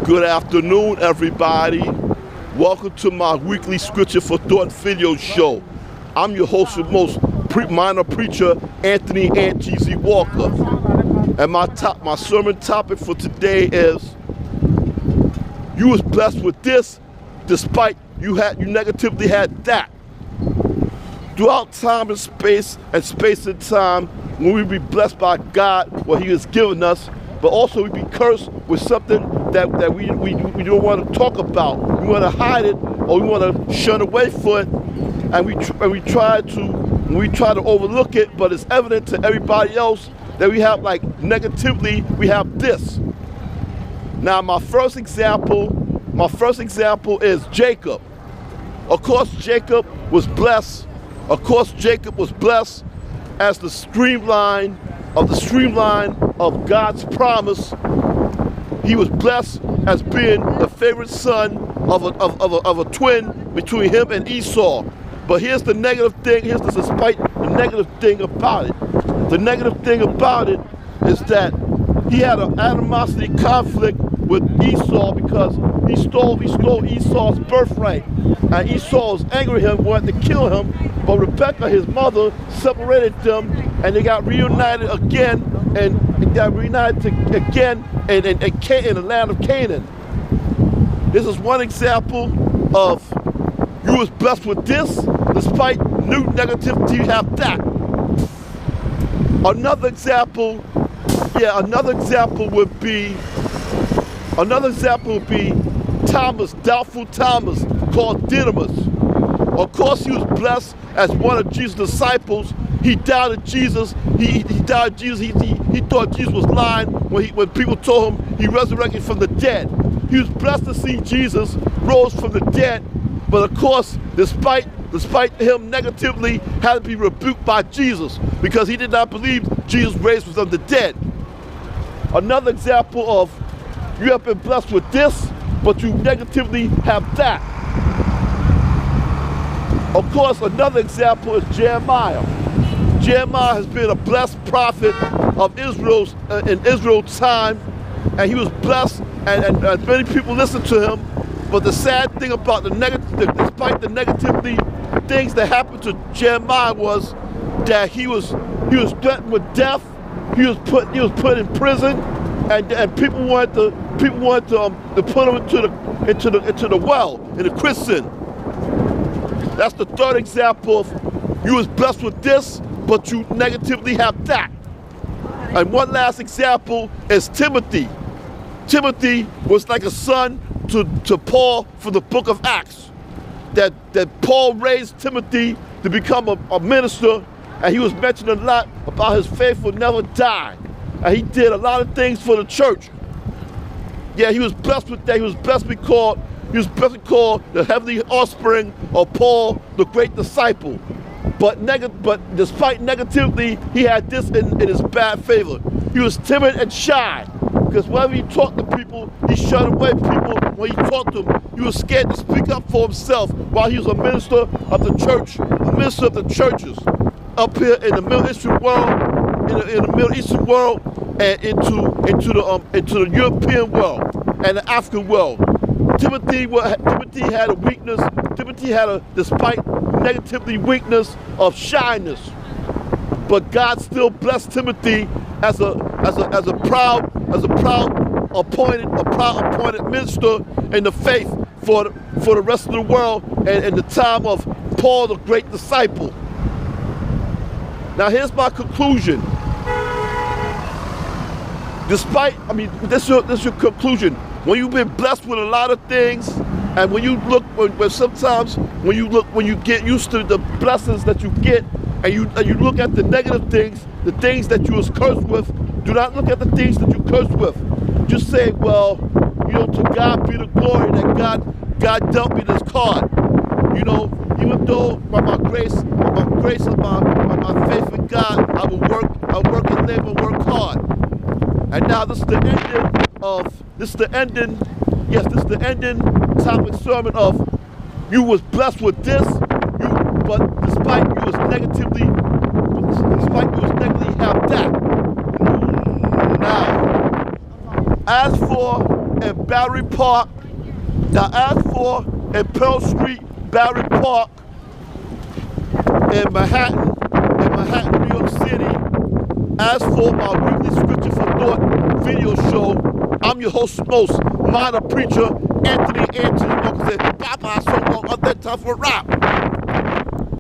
Good afternoon, everybody. Welcome to my weekly Scripture for Thought video show. I'm your host and most minor preacher, Anthony G.Z. Walker. And my sermon topic for today is, you was blessed with this, despite you negatively had that. Throughout time and space and time, when we be blessed by God, what He has given us, but also we be cursed with something that we don't want to talk about. We want to hide it, or we want to shun away from it, and we try to overlook it, but it's evident to everybody else that we have, like, negatively, we have this. Now, my first example is Jacob. Of course, Jacob was blessed. Of course, Jacob was blessed as the streamline of God's promise. He was blessed as being the favorite son of a twin between him and Esau. But here's the negative thing. Here's the negative thing about it. The negative thing about it is that he had an animosity conflict with Esau because he stole Esau's birthright. And Esau was angry at him, wanted to kill him, but Rebekah, his mother, separated them, and they got reunited again, in the land of Canaan. This is one example of you was blessed with this, despite new negativity, you have that. Another example would be Thomas, doubtful Thomas, called Didymus. Of course, he was blessed as one of Jesus' disciples. He doubted Jesus. He doubted Jesus. He thought Jesus was lying when people told him he resurrected from the dead. He was blessed to see Jesus rose from the dead, but of course, despite him negatively, had to be rebuked by Jesus because he did not believe Jesus raised from the dead. Another example of you have been blessed with this, but you negatively have that. Of course, another example is Jeremiah. Jeremiah has been a blessed prophet of Israel's in Israel's time, and he was blessed, and many people listened to him. But the sad thing about despite the negativity, things that happened to Jeremiah was that he was threatened with death. He was put in prison, and people wanted to put him into the well, in the Christian. That's the third example of you was blessed with this, but you negatively have that. And one last example is Timothy. Timothy was like a son to Paul from the book of Acts. That Paul raised Timothy to become a minister, and he was mentioned a lot about his faith will never die. And he did a lot of things for the church. Yeah, he was blessed with that. He was blessed to be called the heavenly offspring of Paul, the great disciple. But despite negativity, he had this in his bad favor. He was timid and shy, because whenever he talked to people, he shut away people when he talked to them. He was scared to speak up for himself while he was a minister of the church, a minister of the churches up here in the Middle Eastern world, in the Middle Eastern world, and into the European world and the African world. Timothy had a weakness. Timothy had despite negatively weakness of shyness, but God still blessed Timothy as a proud appointed minister in the faith for the rest of the world and in the time of Paul, the great disciple. Now here's my conclusion. This is your conclusion. When you've been blessed with a lot of things, and when you get used to the blessings that you get, and you look at the negative things, the things that you was cursed with, do not look at the things that you cursed with. Just say, well, to God be the glory that God dealt me this card. Even though by my grace and my faith in God, I work and live and work hard. And now this is the ending topic sermon of you was blessed with this, but despite you was negatively have that. Now, as for in Battery Park. Now as for in Pearl Street, Battery Park, in Manhattan, New York City. As for my weekly Scripture for Thought video show, I'm your host, minor preacher, Anthony Walker said, Papa, so long, other time for rap.